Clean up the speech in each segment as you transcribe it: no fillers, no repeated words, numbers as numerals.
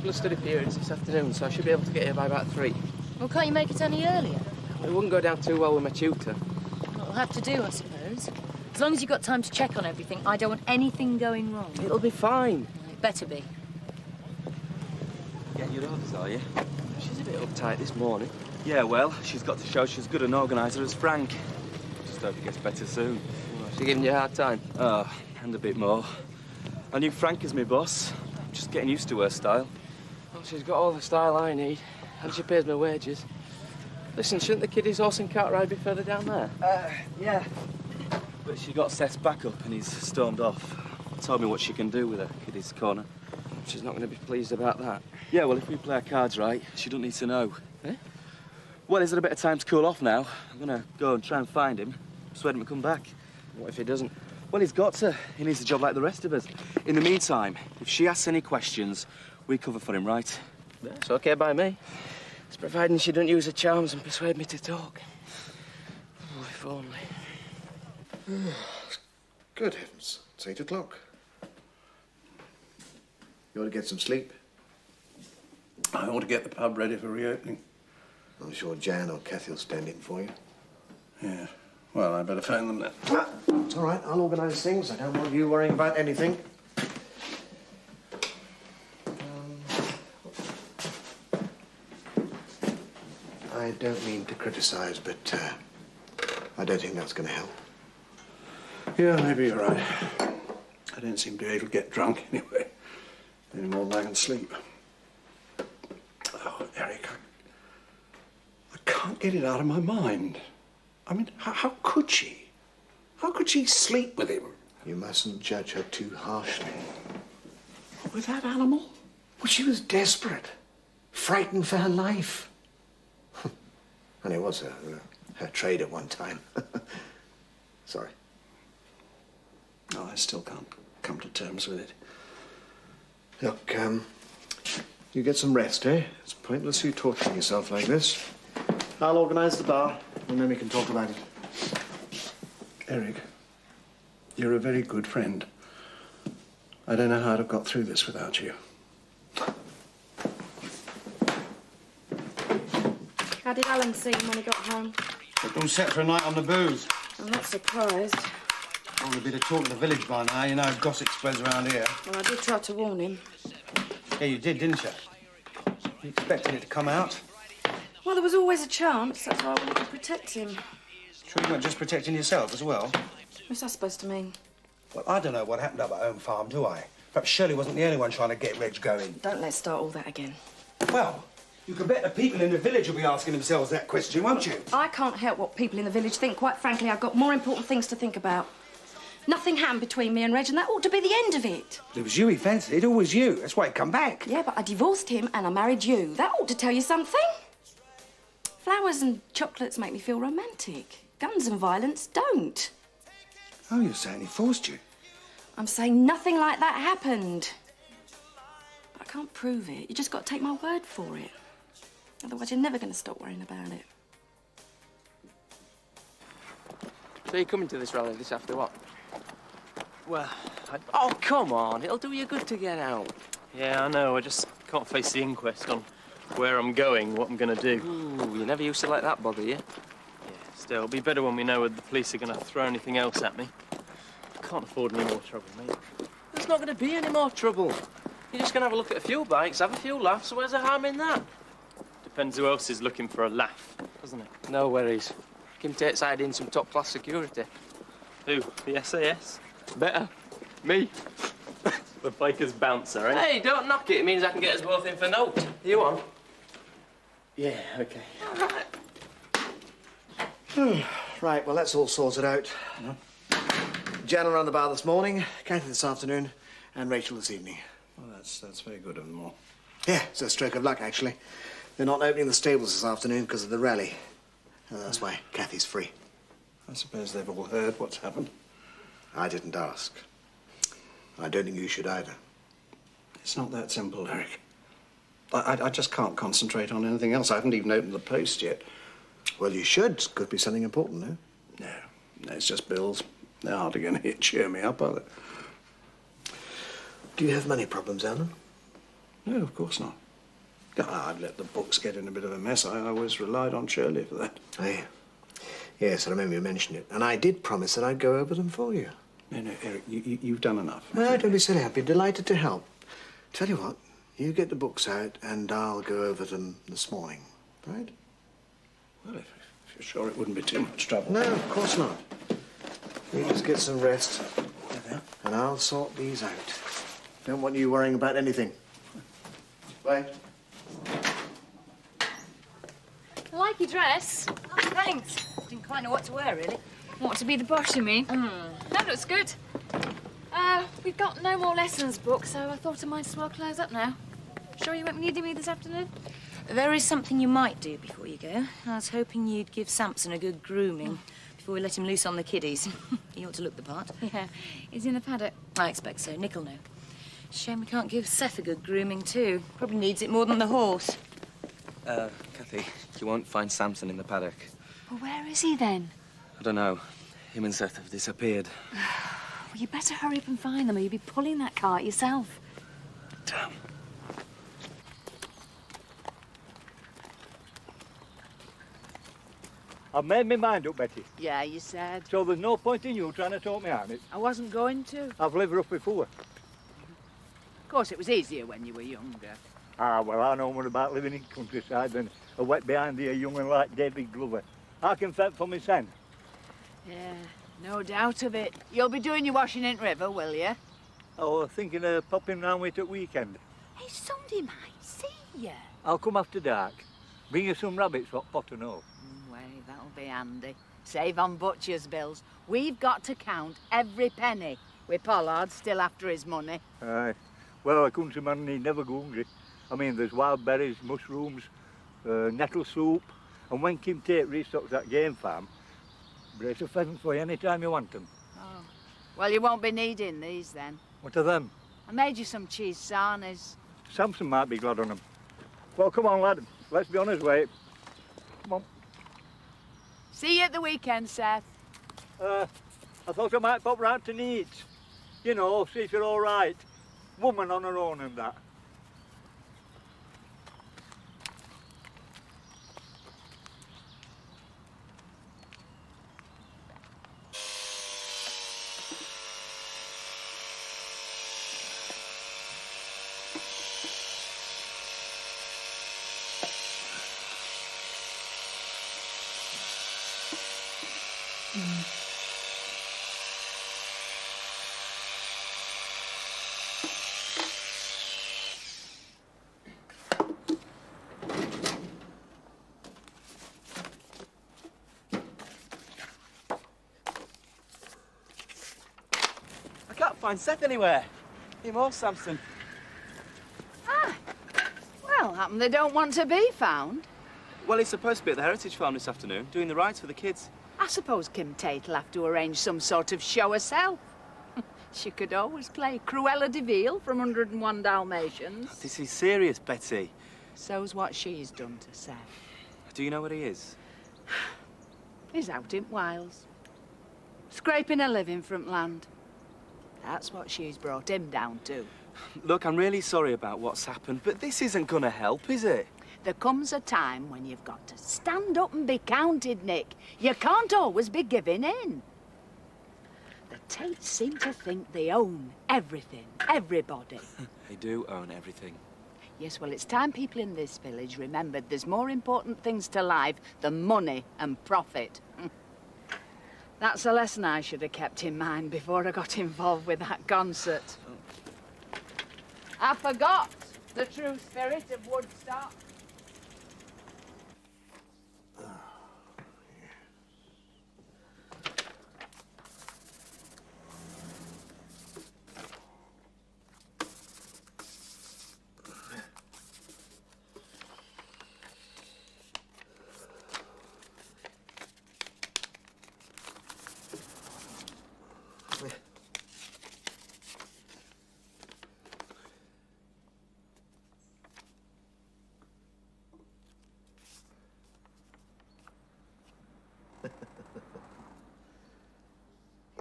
couple of study periods this afternoon, so I should be able to get here by about 3. Well, can't you make it any earlier? It wouldn't go down too well with my tutor. What we'll have to do, I suppose. As long as you've got time to check on everything, I don't want anything going wrong. It'll be fine. Well, it better be. Getting your orders, are you? She's a bit uptight this morning. Yeah, well, she's got to show she's as good an organiser as Frank. Just hope it gets better soon. Well, she giving you a hard time? Oh, and a bit more. I knew Frank as my boss. Just getting used to her style. Well, she's got all the style I need, and she pays my wages. Listen, shouldn't the kiddies' horse and cart ride be further down there? Yeah. But she got Seth's back up and he's stormed off. Told me what she can do with her kiddies' corner. She's not going to be pleased about that. Yeah, well, if we play our cards right, she don't need to know. Eh? Well, is there a bit of time to cool off now? I'm going to go and try and find him, persuade him to come back. What if he doesn't? Well, he's got to. He needs a job like the rest of us. In the meantime, if she asks any questions, we cover for him, right? Yeah, it's okay by me. It's providing she don't use her charms and persuade me to talk. Oh, if only. Good heavens, it's 8 o'clock. You ought to get some sleep. I ought to get the pub ready for reopening. I'm sure Jan or Kathy will stand in for you. Yeah. Well, I better phone them then. It's all right, I'll organise things. I don't want you worrying about anything. I don't mean to criticise, but I don't think that's going to help. Yeah, maybe you're right. I don't seem to be able to get drunk anyway. Any more than I can sleep. Oh, Eric, I can't get it out of my mind. I mean, how could she? How could she sleep with him? You mustn't judge her too harshly. With that animal? Well, she was desperate. Frightened for her life. And it was her trade at one time. Sorry. No, I still can't come to terms with it. Look, you get some rest, eh? It's pointless you torturing yourself like this. I'll organise the bar, and then we can talk about it. Eric, you're a very good friend. I don't know how I'd have got through this without you. How did Alan seem when he got home? Looked all set for a night on the booze. I'm not surprised. All a bit of talk in the village by now. You know, gossip spreads around here. Well, I did try to warn him. Yeah, you did, didn't you? You expected it to come out? Well, there was always a chance. That's why I wanted to protect him. Sure you're not just protecting yourself as well? What's that supposed to mean? Well, I don't know what happened up at home farm, do I? Perhaps Shirley wasn't the only one trying to get Reg going. Don't let's start all that again. Well, you can bet the people in the village will be asking themselves that question, won't you? I can't help what people in the village think. Quite frankly, I've got more important things to think about. Nothing happened between me and Reg, and that ought to be the end of it. It was you he fancied, always you. That's why he come back. Yeah, but I divorced him and I married you. That ought to tell you something. Flowers and chocolates make me feel romantic. Guns and violence don't. Oh, you're saying he forced you? I'm saying nothing like that happened. But I can't prove it. You just got to take my word for it. Otherwise, you're never going to stop worrying about it. So you're coming to this rally this after what? Well, Oh, come on. It'll do you good to get out. Yeah, I know. I just can't face the inquest on where I'm going, what I'm going to do. Ooh, you never used to let that bother you. Yeah, still, it'll be better when we know whether the police are going to throw anything else at me. I can't afford any more trouble, mate. There's not going to be any more trouble. You're just going to have a look at a few bikes, have a few laughs. Where's the harm in that? Depends who else is looking for a laugh, doesn't it? No worries. Kim Tate's hiding some top-class security. Who? The SAS? Better. Me. The biker's bouncer, eh? Hey, don't knock it. It means I can get us both in for note. Are you on? Yeah, OK. Right, well, that's all sorted out. Jan around the bar this morning, Kathy this afternoon, and Rachel this evening. Well, that's very good of them all. Yeah, it's a stroke of luck, actually. They're not opening the stables this afternoon because of the rally. That's why Kathy's free. I suppose they've all heard what's happened. I didn't ask. I don't think you should either. It's not that simple, Eric. I just can't concentrate on anything else. I haven't even opened the post yet. Well, you should. Could be something important, no? No, it's just bills. They're hardly going to cheer me up, are they? Do you have money problems, Alan? No, of course not. I'd let the books get in a bit of a mess. I always relied on Shirley for that. Oh, yeah. Yes, I remember you mentioned it. And I did promise that I'd go over them for you. No, Eric, you've done enough. No, don't be silly. I'd be delighted to help. Tell you what, you get the books out and I'll go over them this morning, right? Well, if you're sure it wouldn't be too much trouble. No, of course not. You just get some rest and I'll sort these out. Don't want you worrying about anything. Bye. I like your dress. Oh, thanks. Didn't quite know what to wear, really. What, to be the boss, you mean? That looks good. We've got no more lessons booked, so I thought I might as well close up now. Sure you won't be needing me this afternoon? There is something you might do before you go. I was hoping you'd give Samson a good grooming before we let him loose on the kiddies. He ought to look the part. Yeah. Is he in the paddock? I expect so. Nick'll know. Shame we can't give Seth a good grooming, too. Probably needs it more than the horse. Kathy, you won't find Samson in the paddock. Well, where is he, then? I don't know. Him and Seth have disappeared. Well, you better hurry up and find them, or you'll be pulling that cart yourself. Damn. I've made my mind up, Betty. Yeah, you said. So there's no point in you trying to talk me out of it. I wasn't going to. I've lived rough before. Of course, it was easier when you were younger. Ah, well, I know more about living in countryside than a wet behind the young and like David Glover. I can fend for my son. Yeah, no doubt of it. You'll be doing your washing in river, will you? I was thinking of popping round with it at weekend. Hey, somebody might see you. I'll come after dark. Bring you some rabbits, what pot and all. Wait, that'll be handy. Save on butcher's bills. We've got to count every penny, with Pollard still after his money. Aye. Well, a countryman need never go hungry. I mean, there's wild berries, mushrooms, nettle soup, and when Kim Tate restocks that game farm, brace of pheasants for you any time you want them. Oh. Well, you won't be needing these then. What are them? I made you some cheese sarnies. Samson might be glad on them. Well, come on, lad. Let's be on his way. Come on. See you at the weekend, Seth. I thought I might pop round to Needs. You know, see if you're all right. Woman on her own and that. I can't find Seth anywhere. Him or Samson. Ah, well, happen they don't want to be found. Well, he's supposed to be at the Heritage Farm this afternoon, doing the rides for the kids. I suppose Kim Tate'll have to arrange some sort of show herself. She could always play Cruella de Vil from 101 Dalmatians. This is serious, Betty. So's what she's done to Seth. Do you know where he is? He's out in Wales, scraping a living from land. That's what she's brought him down to. Look, I'm really sorry about what's happened, but this isn't gonna help, is it? There comes a time when you've got to stand up and be counted, Nick. You can't always be giving in. The Tates seem to think they own everything, everybody. They do own everything. Yes, well, it's time people in this village remembered there's more important things to life than money and profit. That's a lesson I should have kept in mind before I got involved with that concert. I forgot the true spirit of Woodstock.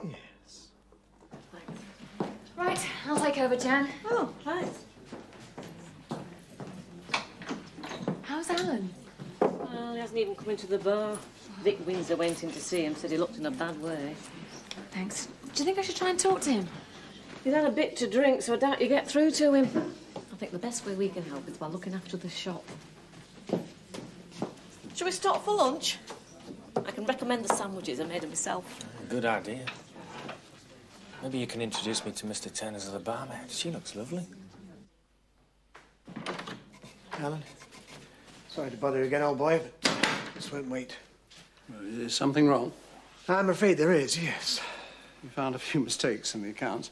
Yes. Right, I'll take over, Jan. Oh, thanks. Alan? Well, he hasn't even come into the bar. Vic Windsor went in to see him, said he looked in a bad way. Thanks. Do you think I should try and talk to him? He's had a bit to drink, so I doubt you get through to him. I think the best way we can help is by looking after the shop. Shall we stop for lunch? I can recommend the sandwiches I made them myself. Good idea. Maybe you can introduce me to Mr. Turner's other barmaid. She looks lovely. Alan, sorry to bother you again, old boy, but this won't wait. Is there something wrong? I'm afraid there is, yes. You found a few mistakes in the accounts.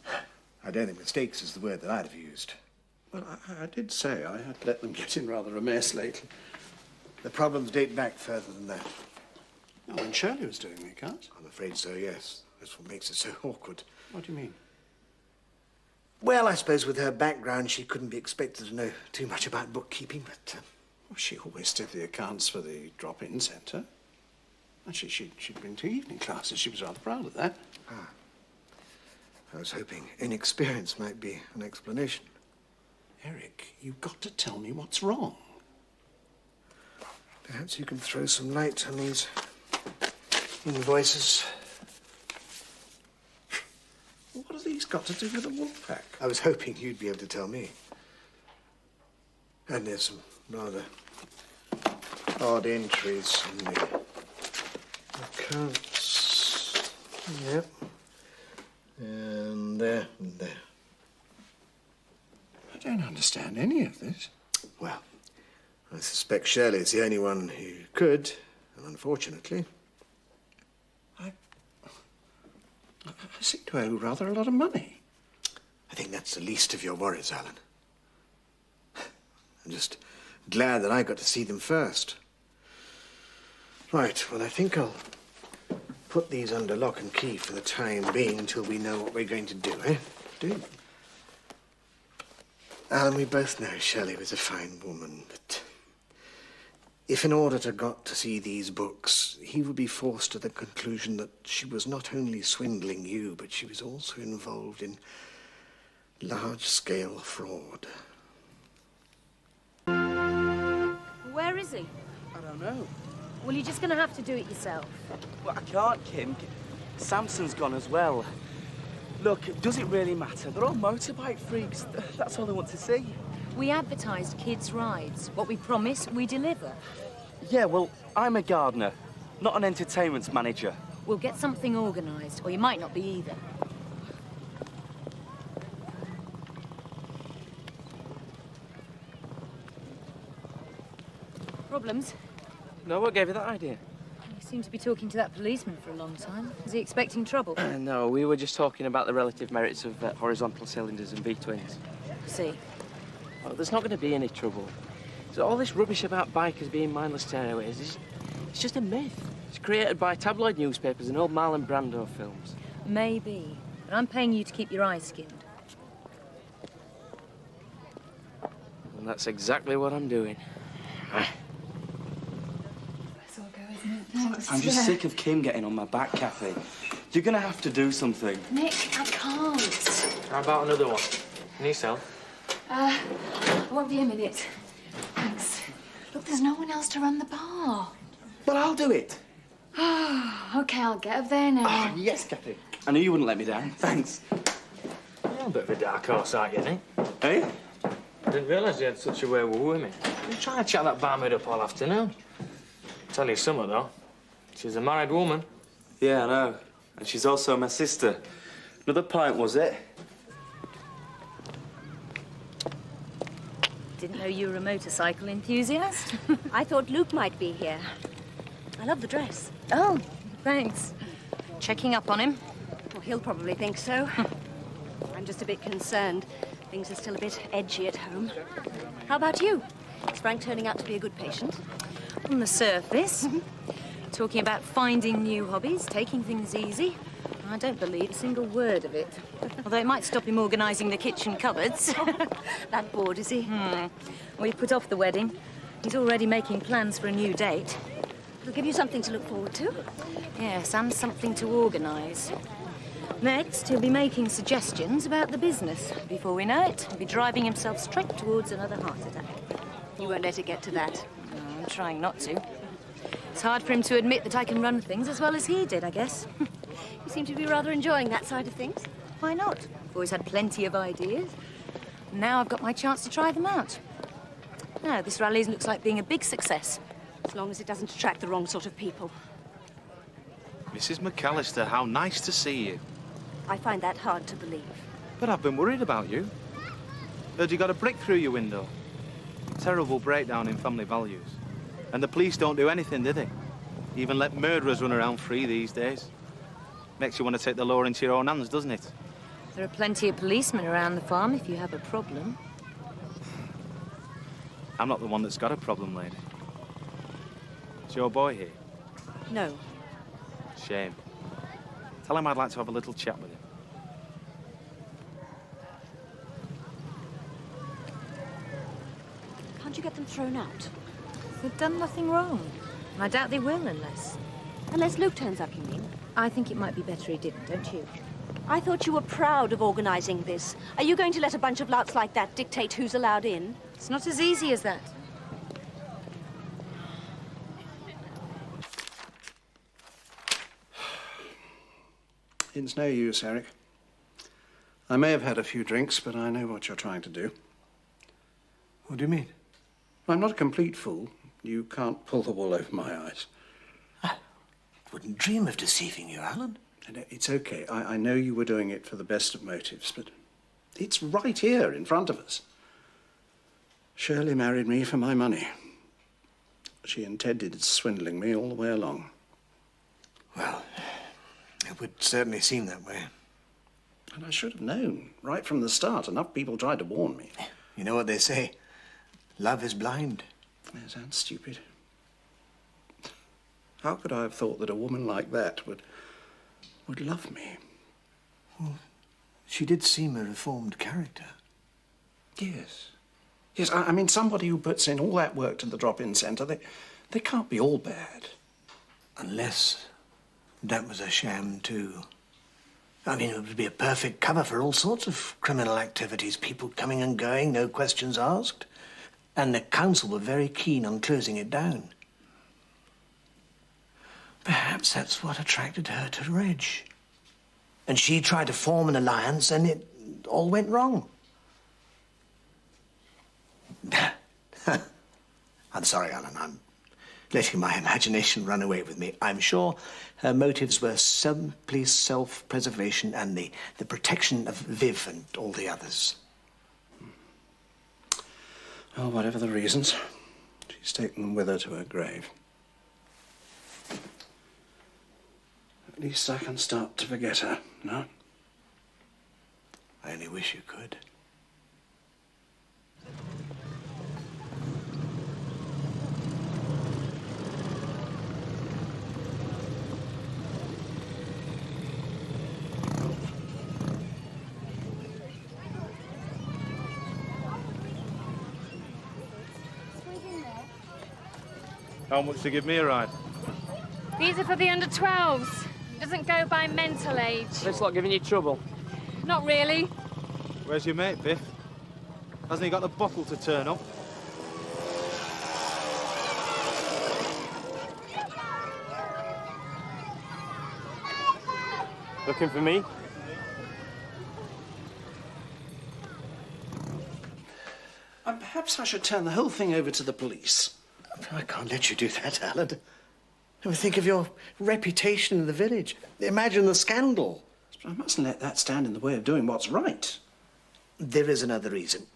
I don't think mistakes is the word that I'd have used. Well, I did say I had let them get in rather a mess lately. The problems date back further than that. Oh, when Shirley was doing the accounts? I'm afraid so, yes. That's what makes it so awkward. What do you mean? Well, I suppose with her background, she couldn't be expected to know too much about bookkeeping, but... Well, she always did the accounts for the drop-in centre. Actually, she'd been to evening classes. She was rather proud of that. Ah. I was hoping inexperience might be an explanation. Eric, you've got to tell me what's wrong. Perhaps you can throw some light on these invoices. What have these got to do with the wolf pack? I was hoping you'd be able to tell me. And there's some rather odd entries in the accounts. Yep. And there and there. I don't understand any of this. Well, I suspect Shirley's the only one who could, and unfortunately... I seem to owe rather a lot of money. I think that's the least of your worries, Alan. I'm just glad that I got to see them first. Right, well, I think I'll put these under lock and key for the time being until we know what we're going to do, eh? Do? Alan, we both know Shirley was a fine woman, but if in order to got to see these books, he would be forced to the conclusion that she was not only swindling you, but she was also involved in large-scale fraud. Where is he? I don't know. Well, you're just going to have to do it yourself. Well, I can't, Kim. Samson's gone as well. Look, does it really matter? They're all motorbike freaks. That's all they want to see. We advertised kids' rides. What we promise, we deliver. Yeah, well, I'm a gardener, not an entertainment manager. We'll get something organised, or you might not be either. Problems? No, what gave you that idea? You seem to be talking to that policeman for a long time. Is he expecting trouble? No, we were just talking about the relative merits of horizontal cylinders and V-twins. See. Well, there's not going to be any trouble. So all this rubbish about bikers being mindless tearaways it's just a myth. It's created by tabloid newspapers and old Marlon Brando films. Maybe. But I'm paying you to keep your eyes skinned. And that's exactly what I'm doing. I'm just sick of Kim getting on my back, Kathy. You're going to have to do something. Nick, I can't. How about another one? Can you sell? I won't be a minute. Thanks. Look, there's no one else to run the bar. Well, I'll do it. OK, I'll get up there now. Oh, yes, Kathy. I knew you wouldn't let me down. Thanks. You're a bit of a dark horse, aren't you, Nick? Hey? I didn't realise you had such a way with women. You're trying to chat that barmaid up all afternoon. Tell you something, though. She's a married woman. Yeah, I know. And she's also my sister. Another pint, was it? Didn't know you were a motorcycle enthusiast. I thought Luke might be here. I love the dress. Oh, thanks. Checking up on him? Well, he'll probably think so. I'm just a bit concerned. Things are still a bit edgy at home. How about you? Is Frank turning out to be a good patient? On the surface. Talking about finding new hobbies, taking things easy. I don't believe a single word of it. Although it might stop him organising the kitchen cupboards. That bored, is he? Well, he put off the wedding. He's already making plans for a new date. It'll give you something to look forward to. Yes, and something to organise. Next, he'll be making suggestions about the business. Before we know it, he'll be driving himself straight towards another heart attack. You won't let it get to that. No. I'm trying not to. It's hard for him to admit that I can run things as well as he did, I guess. You seem to be rather enjoying that side of things. Why not? I've always had plenty of ideas. Now I've got my chance to try them out. No, this rally looks like being a big success. As long as it doesn't attract the wrong sort of people. Mrs. McAllister, how nice to see you. I find that hard to believe. But I've been worried about you. Heard you got a brick through your window. Terrible breakdown in family values. And the police don't do anything, do they? Even let murderers run around free these days. Makes you want to take the law into your own hands, doesn't it? There are plenty of policemen around the farm if you have a problem. I'm not the one that's got a problem, lady. Is your boy here? No. Shame. Tell him I'd like to have a little chat with him. Can't you get them thrown out? They've done nothing wrong. I doubt they will unless... Unless Luke turns up, you mean? I think it might be better he didn't, don't you? I thought you were proud of organising this. Are you going to let a bunch of louts like that dictate who's allowed in? It's not as easy as that. It's no use, Eric. I may have had a few drinks, but I know what you're trying to do. What do you mean? I'm not a complete fool. You can't pull the wool over my eyes. I wouldn't dream of deceiving you, Alan. It's okay. I know you were doing it for the best of motives, but it's right here in front of us. Shirley married me for my money. She intended swindling me all the way along. Well, it would certainly seem that way. And I should have known, right from the start. Enough people tried to warn me. You know what they say? Love is blind. That sounds stupid. How could I have thought that a woman like that would love me? Well, she did seem a reformed character. Yes. Yes, I mean, somebody who puts in all that work to the drop-in centre, they can't be all bad. Unless that was a sham, too. I mean, it would be a perfect cover for all sorts of criminal activities. People coming and going, no questions asked. And the council were very keen on closing it down. Perhaps that's what attracted her to Reg. And she tried to form an alliance and it all went wrong. I'm sorry, Alan. I'm letting my imagination run away with me. I'm sure her motives were simply self-preservation and the protection of Viv and all the others. Oh, whatever the reasons, she's taken them with her to her grave. At least I can start to forget her, no? I only wish you could. How much to give me a ride? These are for the under 12s. It doesn't go by mental age. This lot giving you trouble? Not really. Where's your mate, Biff? Hasn't he got the bottle to turn up? Looking for me? Perhaps I should turn the whole thing over to the police. I can't let you do that, Alan. Never think of your reputation in the village. Imagine the scandal. I mustn't let that stand in the way of doing what's right. There is another reason.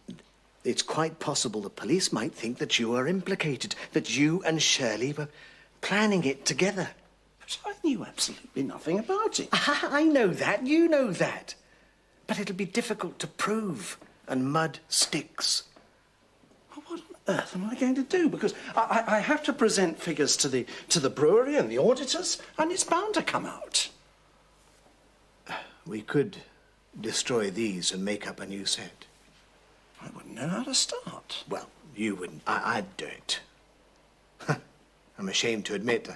It's quite possible the police might think that you are implicated, that you and Shirley were planning it together. But I knew absolutely nothing about it. I know that, you know that. But it'll be difficult to prove, and mud sticks. What on earth am I going to do? Because I have to present figures to the brewery and the auditors, and it's bound to come out. We could destroy these and make up a new set. I wouldn't know how to start. Well, you wouldn't. I'd do it. I'm ashamed to admit,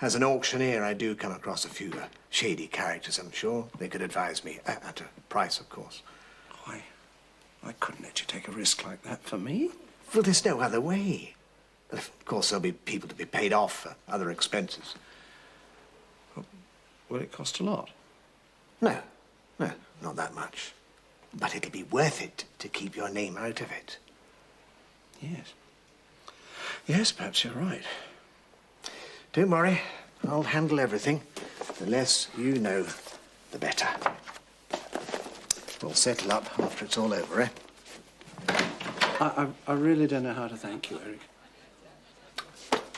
as an auctioneer, I do come across a few shady characters, I'm sure. They could advise me, at a price, of course. I couldn't let you take a risk like that for me. Well, there's no other way. Of course, there'll be people to be paid off for other expenses. Will it cost a lot? No, not that much. But it'll be worth it to keep your name out of it. Yes. Yes, perhaps you're right. Don't worry, I'll handle everything. The less you know, the better. We'll settle up after it's all over, eh? I really don't know how to thank you, Eric.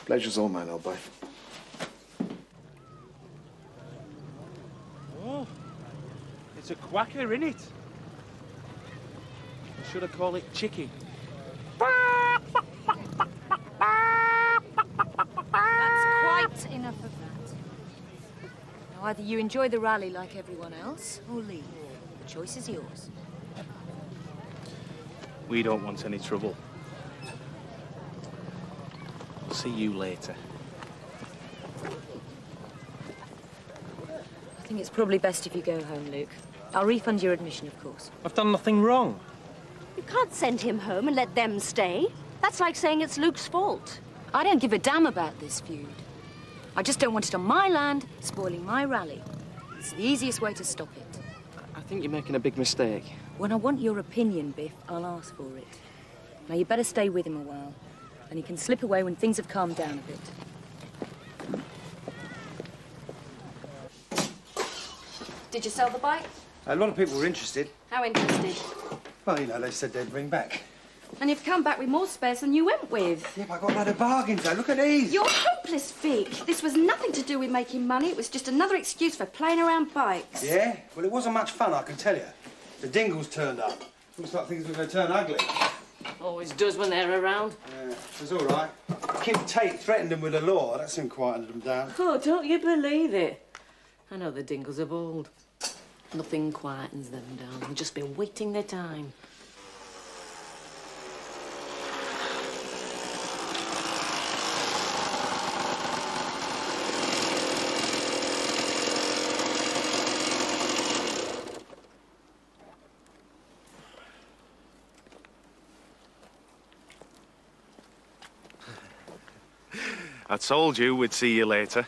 Pleasure's all mine, old boy. Oh, it's a quacker, innit? Should I call it chicky? That's quite enough of that. Now, either you enjoy the rally like everyone else, or leave. The choice is yours. We don't want any trouble. We'll see you later. I think it's probably best if you go home, Luke. I'll refund your admission, of course. I've done nothing wrong. You can't send him home and let them stay. That's like saying it's Luke's fault. I don't give a damn about this feud. I just don't want it on my land, spoiling my rally. It's the easiest way to stop it. I think you're making a big mistake. When I want your opinion, Biff, I'll ask for it. Now, you better stay with him a while, and he can slip away when things have calmed down a bit. Did you sell the bike? A lot of people were interested. How interested? Well, you know, they said they'd ring back. And you've come back with more spares than you went with. Yeah, but I got a load of bargains, though. Look at these. You're hopeless, Vic. This was nothing to do with making money. It was just another excuse for playing around bikes. Yeah? Well, it wasn't much fun, I can tell you. The Dingles turned up. Looks like things were going to turn ugly. Always does when they're around. Yeah, it was all right. Kim Tate threatened them with the law. That soon quietened them down. Oh, don't you believe it? I know the Dingles of old. Nothing quietens them down. They've just been waiting their time. I told you we'd see you later.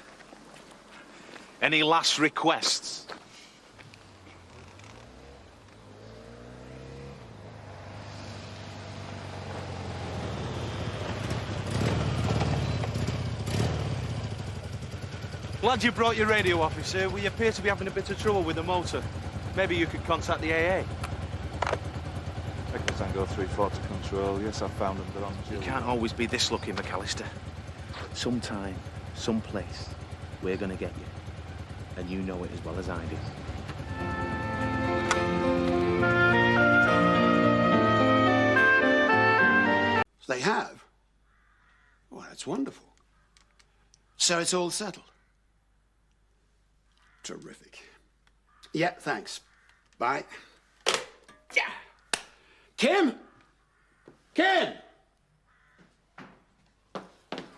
Any last requests? Glad you brought your radio, officer. We appear to be having a bit of trouble with the motor. Maybe you could contact the AA. Echo Tango 3-4 to control. Yes, I found them. They're on the You can't always be this lucky, McAllister. Sometime, someplace, we're gonna get you. And you know it as well as I do. They have? Well, that's wonderful. So it's all settled? Terrific. Yeah, thanks. Bye. Yeah. Kim? Kim!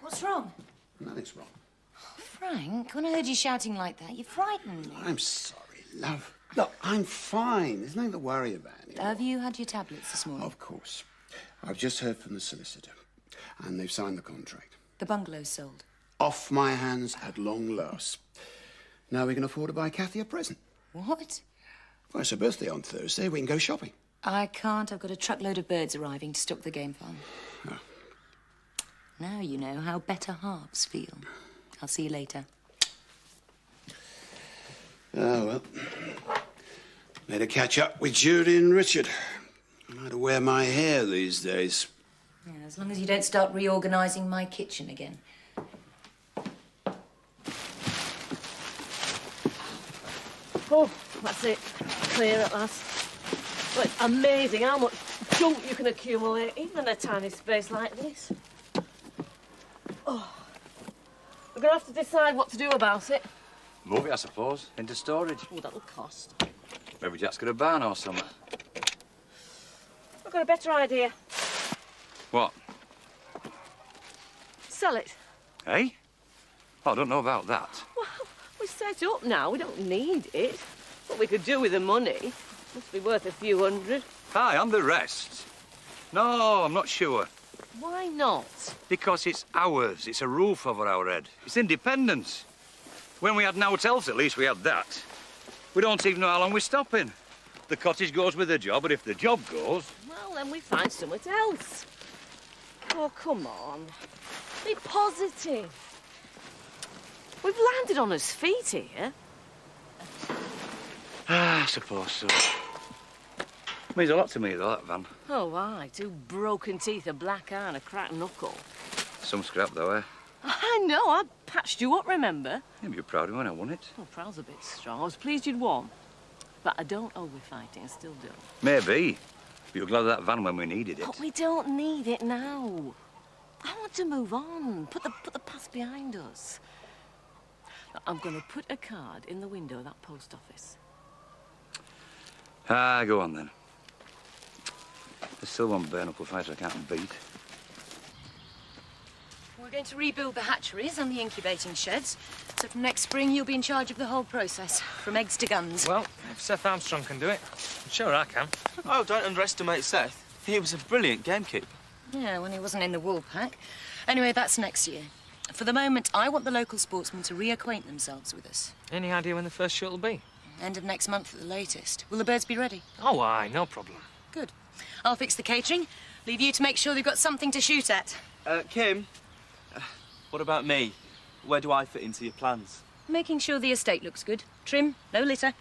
What's wrong? Nothing's wrong. Frank, when I heard you shouting like that, you frightened me. I'm sorry, love. Look, I'm fine. There's nothing to worry about. Have you had your tablets this morning? Of course. I've just heard from the solicitor, and they've signed the contract. The bungalow's sold. Off my hands at long last. Now we can afford to buy Kathy a present. What? Well, it's her birthday on Thursday. We can go shopping. I can't. I've got a truckload of birds arriving to stock the game farm. Oh. Now you know how better halves feel. I'll see you later. Oh, well. Better catch up with Judy and Richard. I know how to wear my hair these days. Yeah, as long as you don't start reorganising my kitchen again. Oh, that's it. Clear at last. Well, it's amazing how much junk you can accumulate, even in a tiny space like this. Oh. We're going to have to decide what to do about it. Move it, I suppose, into storage. Oh, that'll cost. Maybe Jack's got a barn or something. I've got a better idea. What? Sell it. Eh? Oh, I don't know about that. Well, we're set up now. We don't need it. What we could do with the money must be worth a few hundred. Aye, and the rest. No, I'm not sure. Why not? Because it's ours. It's a roof over our head. It's independence. When we had naught else, at least we had that. We don't even know how long we're stopping. The cottage goes with the job, but if the job goes... Well, then we find something else. Oh, come on. Be positive. We've landed on his feet here. I suppose so. Means a lot to me, though, that van. Oh, aye. 2 broken teeth, a black eye and a cracked knuckle. Some scrap, though, eh? I know. I patched you up, remember? Yeah, but you're proud of me when I won it. Oh, proud's a bit strong. I was pleased you'd won. But I don't owe you fighting. I still do. Maybe. But you're glad of that van when we needed it. But we don't need it now. I want to move on. Put the past behind us. I'm going to put a card in the window of that post office. Ah, go on, then. There's still one bare-knuckle fighter I can't beat. We're going to rebuild the hatcheries and the incubating sheds. So from next spring, you'll be in charge of the whole process, from eggs to guns. Well, if Seth Armstrong can do it, I'm sure I can. Oh, don't underestimate Seth. He was a brilliant gamekeeper. Yeah, when he wasn't in the wool pack. Anyway, that's next year. For the moment, I want the local sportsmen to reacquaint themselves with us. Any idea when the first shoot will be? End of next month at the latest. Will the birds be ready? Oh, aye, no problem. Good. I'll fix the catering. Leave you to make sure they've got something to shoot at. Kim, what about me? Where do I fit into your plans? Making sure the estate looks good. Trim, no litter.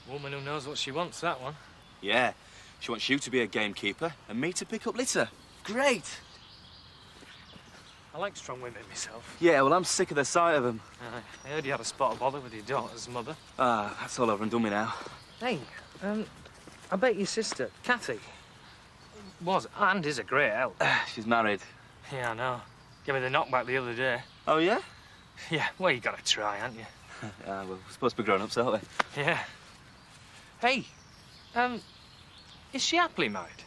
Woman who knows what she wants, that one. Yeah, she wants you to be a gamekeeper and me to pick up litter. Great. I like strong women myself. Yeah, well, I'm sick of the sight of them. I heard you had a spot of bother with your daughter's mother. Ah, that's all over and done with now. Hey, I bet your sister, Kathy, was and is a great help. She's married. Yeah, I know. Gave me the knockback the other day. Oh, yeah? Yeah, well, you gotta try, haven't you? Well, we're supposed to be grown-ups, aren't we? Yeah. Hey, is she happily married?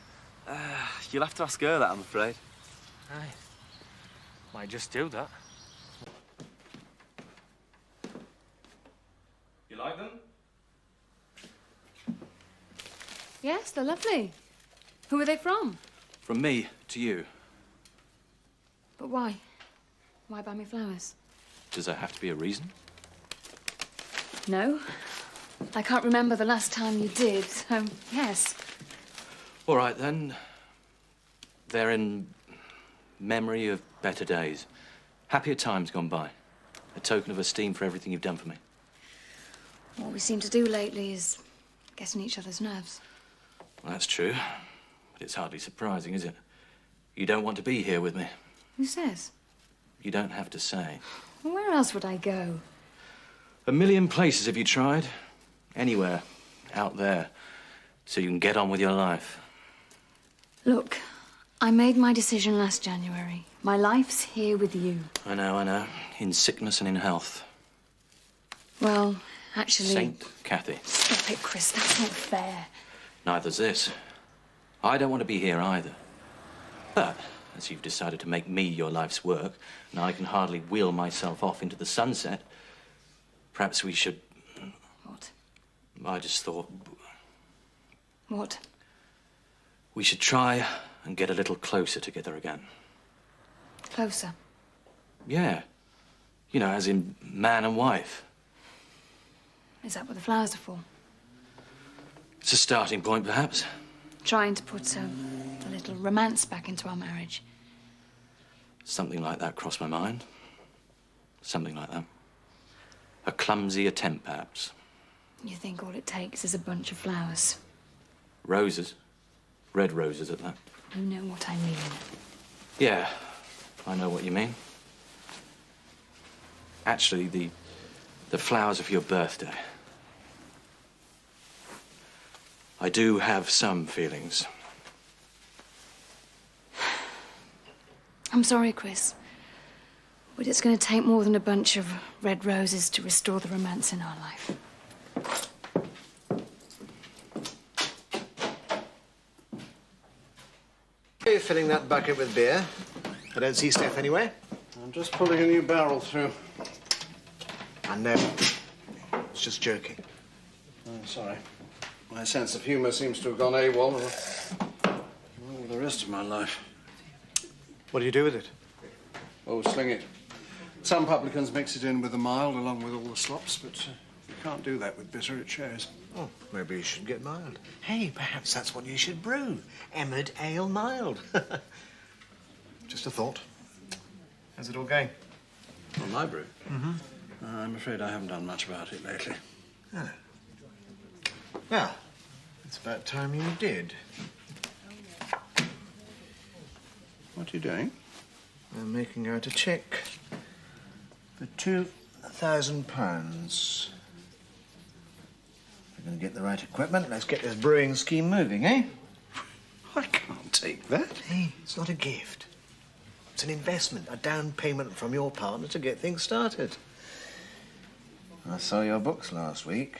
You'll have to ask her that, I'm afraid. Aye. Might just do that. You like them? Yes, they're lovely. Who are they from? From me to you. But why? Why buy me flowers? Does there have to be a reason? No. I can't remember the last time you did, so yes. All right, then. They're in memory of better days. Happier times gone by. A token of esteem for everything you've done for me. What we seem to do lately is get on each other's nerves. Well, that's true. But it's hardly surprising, is it? You don't want to be here with me. Who says? You don't have to say. Well, where else would I go? A million places have you tried. Anywhere. Out there. So you can get on with your life. Look, I made my decision last January. My life's here with you. I know. In sickness and in health. Well, actually... Saint Kathy. Stop it, Chris. That's not fair. Neither's this. I don't want to be here either. But, as you've decided to make me your life's work, and I can hardly wheel myself off into the sunset, perhaps we should... What? I just thought... What? We should try and get a little closer together again. Closer? Yeah. You know, as in man and wife. Is that what the flowers are for? It's a starting point, perhaps. Trying to put a little romance back into our marriage. Something like that crossed my mind. Something like that. A clumsy attempt, perhaps. You think all it takes is a bunch of flowers? Roses. Red roses at that. You know what I mean. Yeah, I know what you mean. Actually, the flowers of your birthday. I do have some feelings. I'm sorry, Chris. But it's going to take more than a bunch of red roses to restore the romance in our life. Are you filling that bucket with beer? I don't see Steph anywhere. I'm just pulling a new barrel through. I know. It's just joking. Oh, sorry. My sense of humour seems to have gone AWOL. Well, the rest of my life. What do you do with it? Oh, sling it. Some publicans mix it in with the mild along with all the slops, but you can't do that with bitter, it shows. Oh, maybe you should get mild. Hey, perhaps that's what you should brew. Emmerdale mild. Just a thought. How's it all going? On my brew? Mm-hmm. I'm afraid I haven't done much about it lately. Oh. Well, it's about time you did. What are you doing? I'm making out a cheque for £2,000. We're going to get the right equipment. Let's get this brewing scheme moving, eh? I can't take that. Hey, it's not a gift. It's an investment, a down payment from your partner to get things started. I saw your books last week.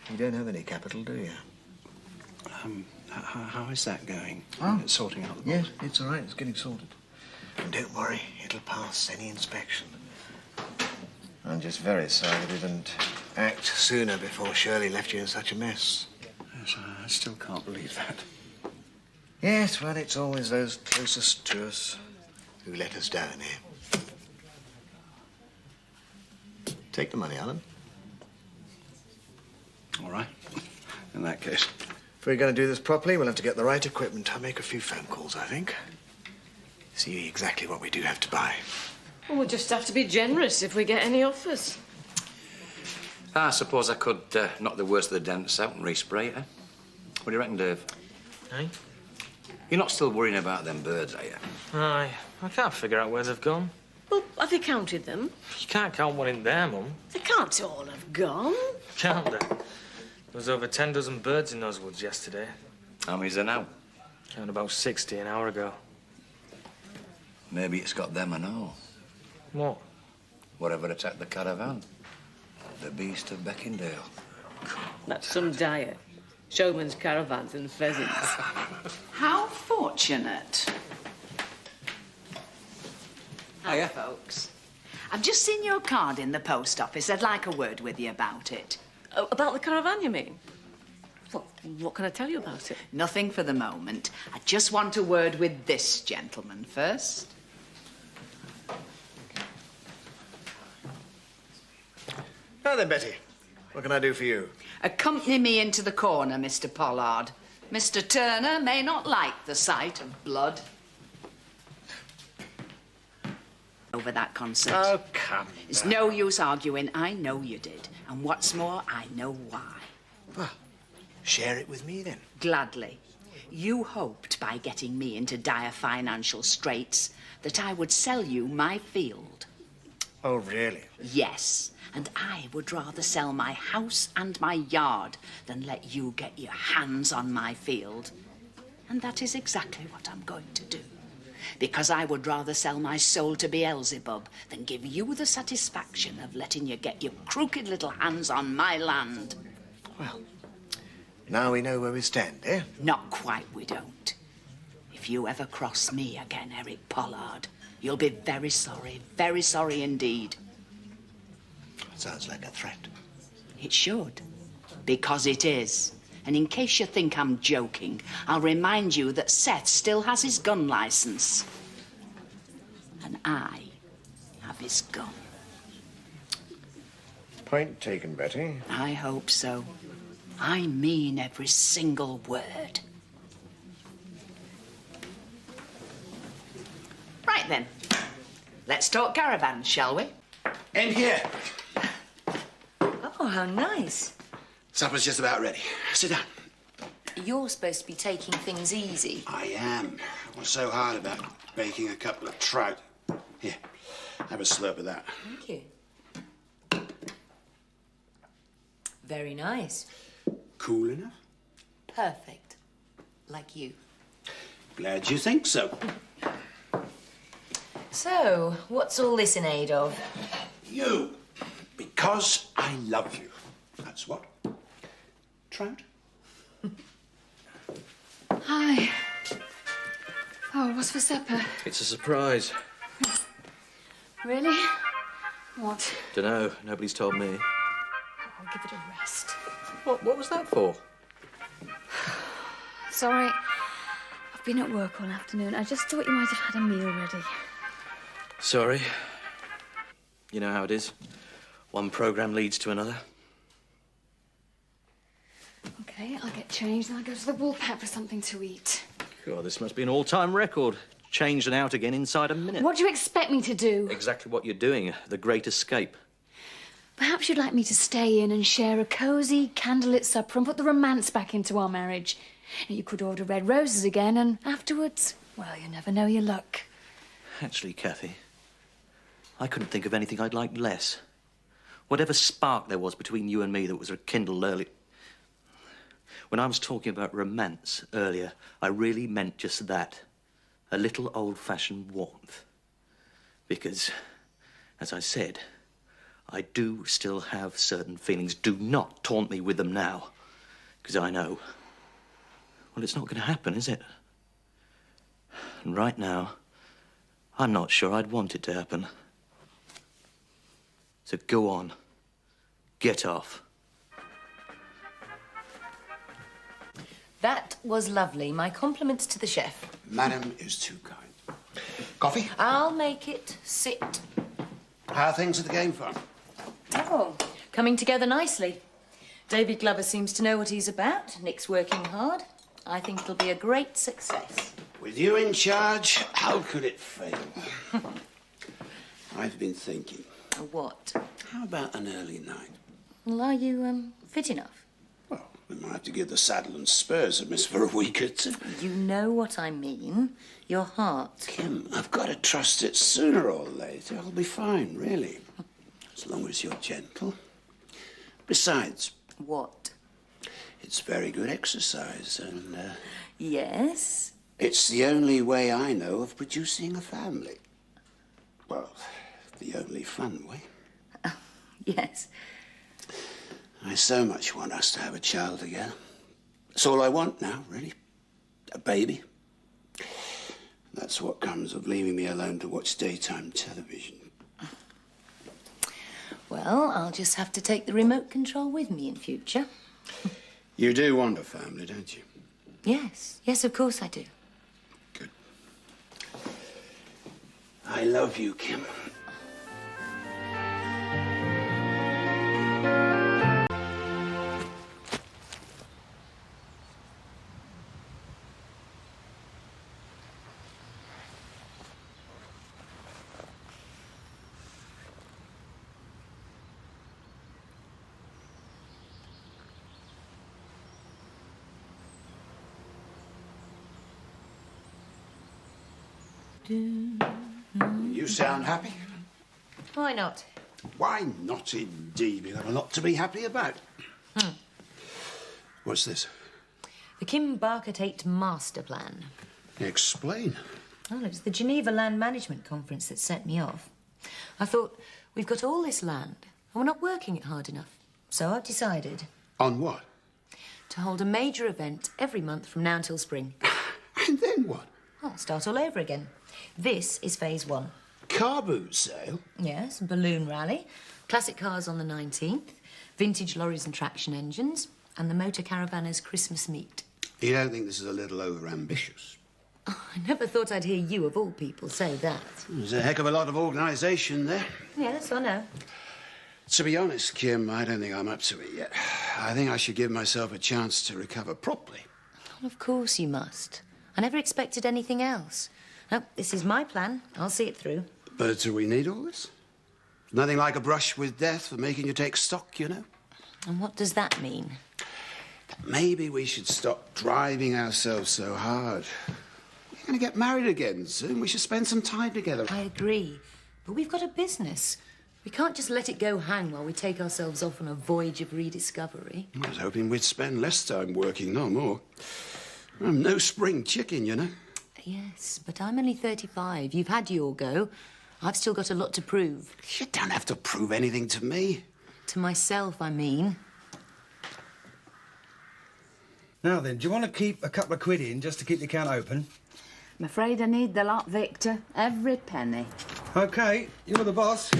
You don't have any capital, do you? How is that going? Oh. It's sorting out the books? Yes, it's all right. It's getting sorted. And don't worry, it'll pass any inspection. I'm just very sorry that you didn't act sooner before Shirley left you in such a mess. Yes, I still can't believe that. Yes, well, it's always those closest to us who let us down, eh? Take the money, Alan. All right. In that case. If we're going to do this properly, we'll have to get the right equipment. I'll make a few phone calls, I think. See exactly what we do have to buy. Well, we'll just have to be generous if we get any offers. I suppose I could knock the worst of the dents out and respray it, eh? What do you reckon, Dave? Eh? You're not still worrying about them birds, are you? Aye. I can't figure out where they've gone. Well, have you counted them? You can't count one in there, Mum. They can't all have gone. Can't they? There was over 10 dozen birds in those woods yesterday. How many's there now? Counted about 60 an hour ago. Maybe it's got them and all. What? Whatever attacked the caravan. The beast of Beckindale. That's some diet. Showman's caravans and pheasants. How fortunate. Hiya. Folks. I've just seen your card in the post office. I'd like a word with you about it. Oh, about the caravan, you mean? What can I tell you about it? Nothing for the moment. I just want a word with this gentleman first. Now then, Betty, what can I do for you? Accompany me into the corner, Mr. Pollard. Mr. Turner may not like the sight of blood. Over that concert. Oh, come It's now. no use arguing. I know you did. And what's more, I know why. Well, share it with me, then. Gladly. You hoped by getting me into dire financial straits that I would sell you my field. Oh, really? Yes. And I would rather sell my house and my yard than let you get your hands on my field. And that is exactly what I'm going to do. Because I would rather sell my soul to Beelzebub than give you the satisfaction of letting you get your crooked little hands on my land. Well, now we know where we stand, eh? Not quite, we don't. If you ever cross me again, Eric Pollard, you'll be very sorry indeed. Sounds like a threat. It should, because it is. And in case you think I'm joking, I'll remind you that Seth still has his gun license. And I have his gun. Point taken, Betty. I hope so. I mean every single word. Right then. Let's talk caravans, shall we? In here. Oh, how nice. Supper's just about ready. Sit down. You're supposed to be taking things easy. I am. What's so hard about baking a couple of trout? Here, have a slurp of that. Thank you. Very nice. Cool enough? Perfect. Like you. Glad you think so. So, what's all this in aid of? You. Because I love you. That's what. Trout? Hi. Oh, what's for supper? It's a surprise. Really? What? Dunno, nobody's told me. I'll give it a rest. What was that for? Sorry. I've been at work all afternoon. I just thought you might have had a meal ready. Sorry. You know how it is. One programme leads to another. OK, I'll get changed and I'll go to the Woolpack for something to eat. God, this must be an all-time record. Changed and out again inside a minute. What do you expect me to do? Exactly what you're doing. The Great Escape. Perhaps you'd like me to stay in and share a cosy, candlelit supper and put the romance back into our marriage. You could order red roses again and afterwards, well, you never know your luck. Actually, Kathy, I couldn't think of anything I'd like less. Whatever spark there was between you and me that was rekindled early. When I was talking about romance earlier, I really meant just that. A little old-fashioned warmth. Because, as I said, I do still have certain feelings. Do not taunt me with them now. Because I know. Well, it's not going to happen, is it? And right now, I'm not sure I'd want it to happen. So go on. Get off. That was lovely. My compliments to the chef. Madam is too kind. Coffee? I'll make it. Sit. How are things at the game farm? Oh, coming together nicely. David Glover seems to know what he's about. Nick's working hard. I think it'll be a great success. With you in charge, how could it fail? I've been thinking. What? How about an early night? Well, are you, fit enough? We might have to give the saddle and spurs a miss for a week or two. You know what I mean. Your heart. Kim, I've got to trust it sooner or later. I'll be fine, really. As long as you're gentle. Besides... What? It's very good exercise and, Yes? It's the only way I know of producing a family. Well, the only fun way. Yes. I so much want us to have a child together. That's all I want now, really. A baby. That's what comes of leaving me alone to watch daytime television. Well, I'll just have to take the remote control with me in future. You do want a family, don't you? Yes. Yes, of course I do. Good. I love you, Kim. You sound happy? Why not? Why not, indeed? We've got a lot to be happy about. What's this? The Kim Barker Tate Master Plan. Explain. Well, it was the Geneva Land Management Conference that set me off. I thought, we've got all this land, and we're not working it hard enough. So I've decided... On what? To hold a major event every month from now until spring. And then what? Well, start all over again. This is phase 1. Car boot sale? Yes, balloon rally, classic cars on the 19th, vintage lorries and traction engines, and the motor caravanners' Christmas meet. You don't think this is a little over-ambitious? Oh, I never thought I'd hear you, of all people, say that. There's a heck of a lot of organisation there. Yes, I know. To be honest, Kim, I don't think I'm up to it yet. I think I should give myself a chance to recover properly. Well, of course you must. I never expected anything else. No, this is my plan. I'll see it through. But do we need all this? Nothing like a brush with death for making you take stock, you know? And what does that mean? Maybe we should stop driving ourselves so hard. We're going to get married again soon. We should spend some time together. I agree. But we've got a business. We can't just let it go hang while we take ourselves off on a voyage of rediscovery. I was hoping we'd spend less time working, no more. I'm no spring chicken, you know. Yes, but I'm only 35. You've had your go. I've still got a lot to prove. You don't have to prove anything to me. To myself, I mean. Now then, do you want to keep a couple of quid in just to keep the account open? I'm afraid I need the lot, Victor. Every penny. OK, you're the boss.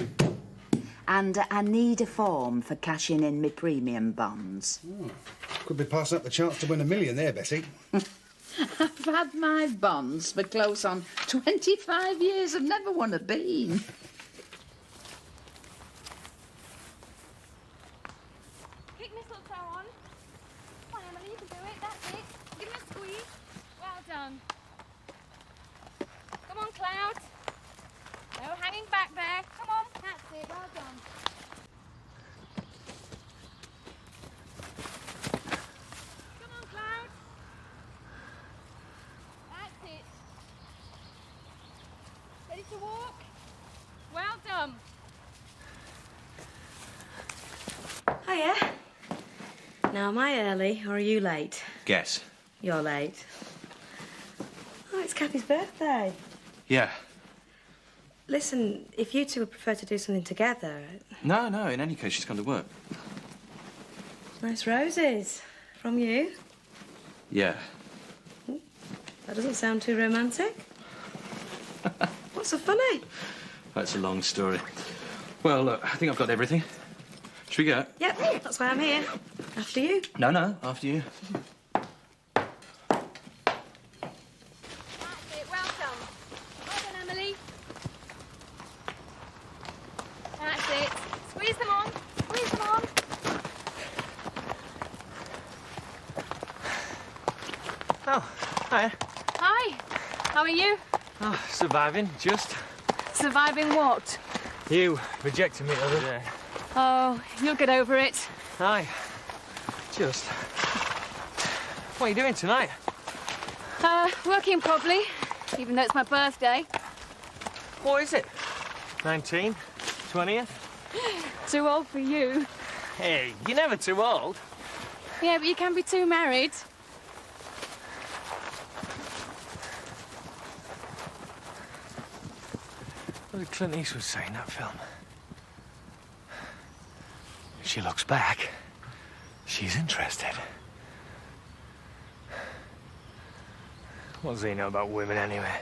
And I need a form for cashing in my premium bonds. Oh, could be passing up the chance to win $1 million there, Bessie. I've had my bonds for close on 25 years. I've never won a bean. Keep mistletoe on. Come on, Emily, you can do it. That's it. Give me a squeeze. Well done. Come on, Cloud. No hanging back there. Come on. That's it. Well done. Come on, Cloud. That's it. Ready to walk? Well done. Hiya. Now, am I early or are you late? Guess. You're late. Oh, it's Kathy's birthday. Yeah. Listen, if you two would prefer to do something together... No, in any case, she's gone to work. Nice roses. From you. Yeah. That doesn't sound too romantic. What's so funny? That's a long story. Well, look, I think I've got everything. Should we go? Yep, that's why I'm here. After you. No, after you. That's it. Well done. Well done, Emily. That's it. Squeeze them on. Squeeze them on. Oh, hi. Hi. How are you? Oh, surviving, just. Surviving what? You rejected me the other day. Oh, you'll get over it. Aye. Just. What are you doing tonight? Working probably, even though it's my birthday. What is it? 19? 20th? Too old for you. Hey, you're never too old. Yeah, but you can be too married. What did Clint Eastwood say in that film? If she looks back, she's interested. What does he know about women anyway?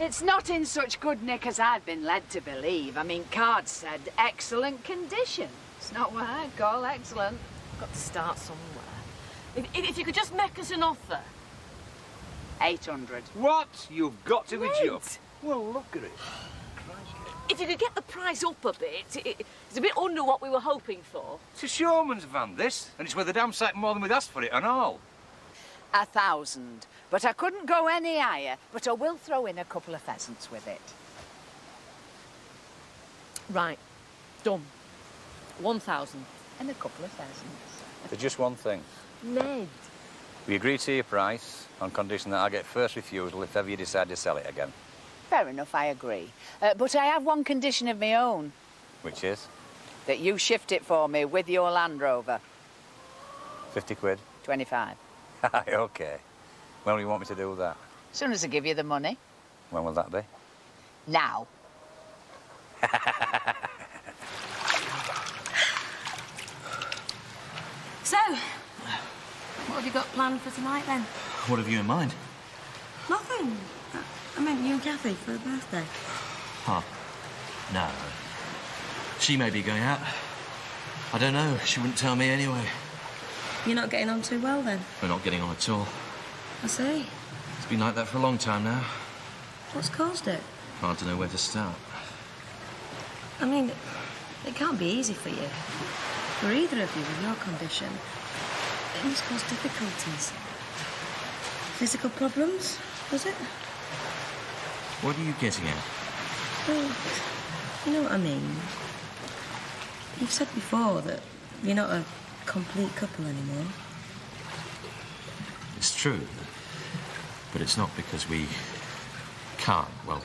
It's not in such good nick as I've been led to believe. I mean, cards said excellent condition. It's not what I'd call excellent. Got to start somewhere. If you could just make us an offer. 800. What? You've got to be Wait. joking. Well, look at it. If you could get the price up a bit, it's a bit under what we were hoping for. It's a showman's van, this, and it's worth a damn sight more than we'd asked for it and all. 1,000. But I couldn't go any higher, but I will throw in a couple of pheasants with it. Right. Done. 1,000. And a couple of pheasants. For just one thing. Ned. We agreed to your price on condition that I get first refusal if ever you decide to sell it again. Fair enough, I agree. But I have one condition of my own. Which is? That you shift it for me with your Land Rover. 50 quid. 25. Aye, OK. When will you want me to do that? As soon as I give you the money. When will that be? Now. So, what have you got planned for tonight, then? What have you in mind? Nothing. I meant you and Kathy for her birthday. Huh. No. She may be going out. I don't know. She wouldn't tell me anyway. You're not getting on too well, then? We're not getting on at all. I see. It's been like that for a long time now. What's caused it? Hard to know where to start. I mean, it can't be easy for you. For either of you with your condition. It must cause difficulties. Physical problems, was it? What are you getting at? Well, you know what I mean. You've said before that you're not a complete couple anymore. It's true. But it's not because we can't, well,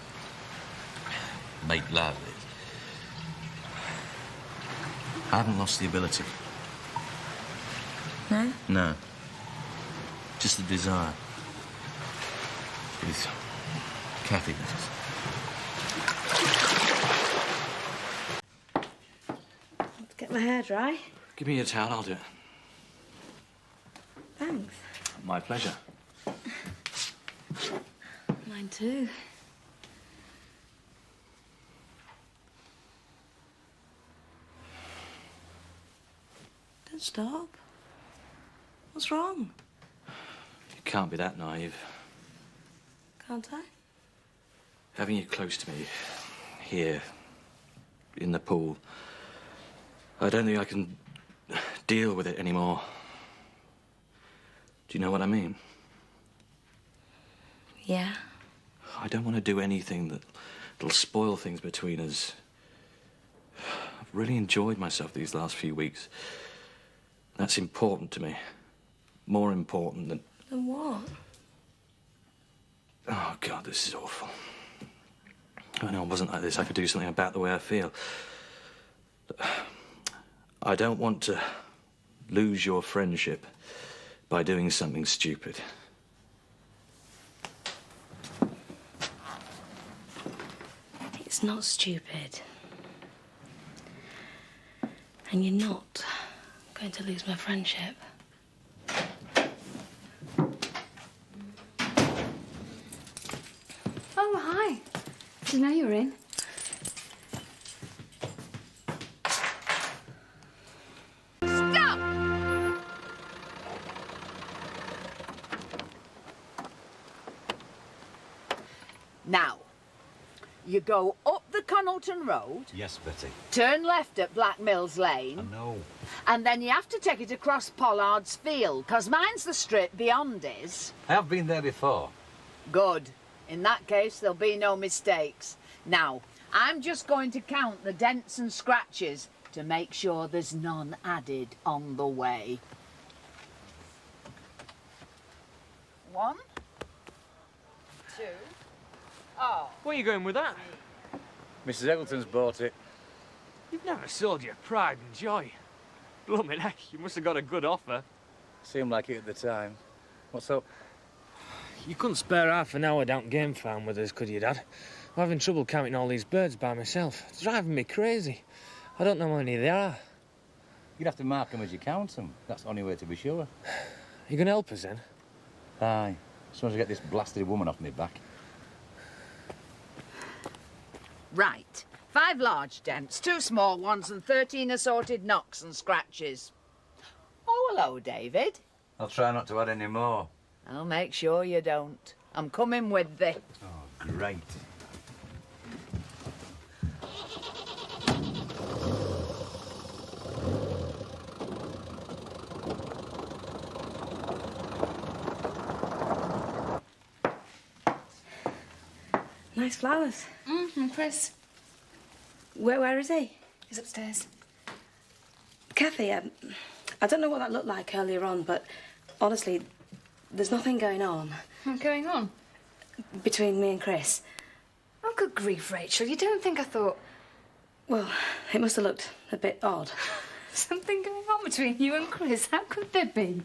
make love. I haven't lost the ability. No? No. Just the desire. With Kathy, that is. Get my hair dry. Give me your towel, I'll do it. Thanks. My pleasure. Mine too. Don't stop. What's wrong? You can't be that naive. Can't I? Having you close to me, here, in the pool, I don't think I can deal with it anymore. Do you know what I mean? Yeah. I don't want to do anything that'll spoil things between us. I've really enjoyed myself these last few weeks. That's important to me. More important than... Then what? Oh, God, this is awful. I know it wasn't like this. I could do something about the way I feel. I don't want to lose your friendship by doing something stupid. It's not stupid. And you're not going to lose my friendship. Oh, hi. Didn't know you were in. Stop! Now, you go up the Connaughton Road, Yes, Betty. turn left at Black Mills Lane, I know. and then you have to take it across Pollard's Field, 'cause mine's the strip beyond his. I have been there before. Good. In that case, there'll be no mistakes. Now, I'm just going to count the dents and scratches to make sure there's none added on the way. 1, 2, oh. Where are you going with that? Mrs. Eggleton's bought it. You've never sold your pride and joy. Blimey heck, you must have got a good offer. Seemed like it at the time. What's up? You couldn't spare half an hour down Game Farm with us, could you, Dad? I'm having trouble counting all these birds by myself. It's driving me crazy. I don't know how many there are. You'd have to mark them as you count them. That's the only way to be sure. You gonna help us then? Aye. As soon as I get this blasted woman off me back. Right. 5 large dents, 2 small ones, and 13 assorted knocks and scratches. Oh, hello, David. I'll try not to add any more. I'll make sure you don't. I'm coming with thee. Oh, great. Nice flowers. And Chris. Where is he? He's upstairs. Kathy, I don't know what that looked like earlier on, but honestly, there's nothing going on. What's going on? Between me and Chris. Oh, good grief, Rachel. You don't think I thought... Well, it must have looked a bit odd. Something going on between you and Chris? How could there be?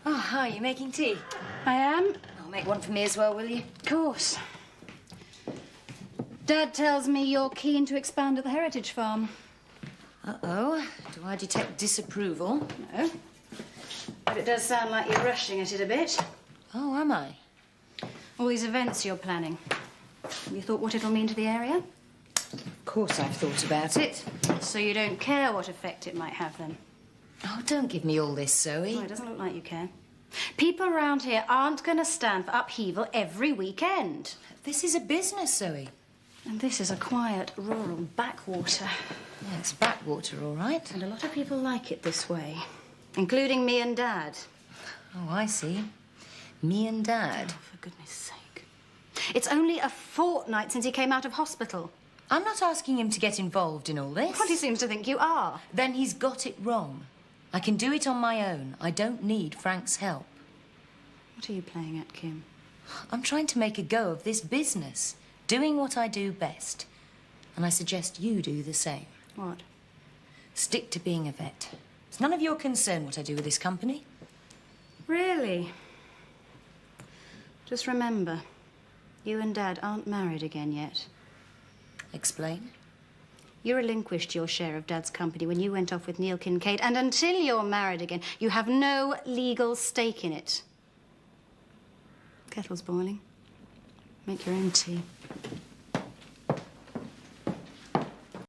Oh, hi, you making tea? I am. I'll make one for me as well, will you? Of course. Dad tells me you're keen to expand at the Heritage Farm. Uh-oh. Do I detect disapproval? No. But it does sound like you're rushing at it a bit. Oh, am I? All these events you're planning. Have you thought what it'll mean to the area? Of course I've thought about it. So you don't care what effect it might have, then? Oh, don't give me all this, Zoe. Well, it doesn't look like you care. People around here aren't going to stand for upheaval every weekend. This is a business, Zoe. And this is a quiet, rural backwater. Yeah, it's backwater, all right. And a lot of people like it this way, including me and Dad. Oh, I see. Me and Dad. Oh, for goodness sake. It's only a fortnight since he came out of hospital. I'm not asking him to get involved in all this. Well, he seems to think you are. Then he's got it wrong. I can do it on my own. I don't need Frank's help. What are you playing at, Kim? I'm trying to make a go of this business, doing what I do best. And I suggest you do the same. What? Stick to being a vet. It's none of your concern what I do with this company. Really? Just remember, you and Dad aren't married again yet. Explain. You relinquished your share of Dad's company when you went off with Neil Kincaid, and until you're married again, you have no legal stake in it. Kettle's boiling. Make your own tea.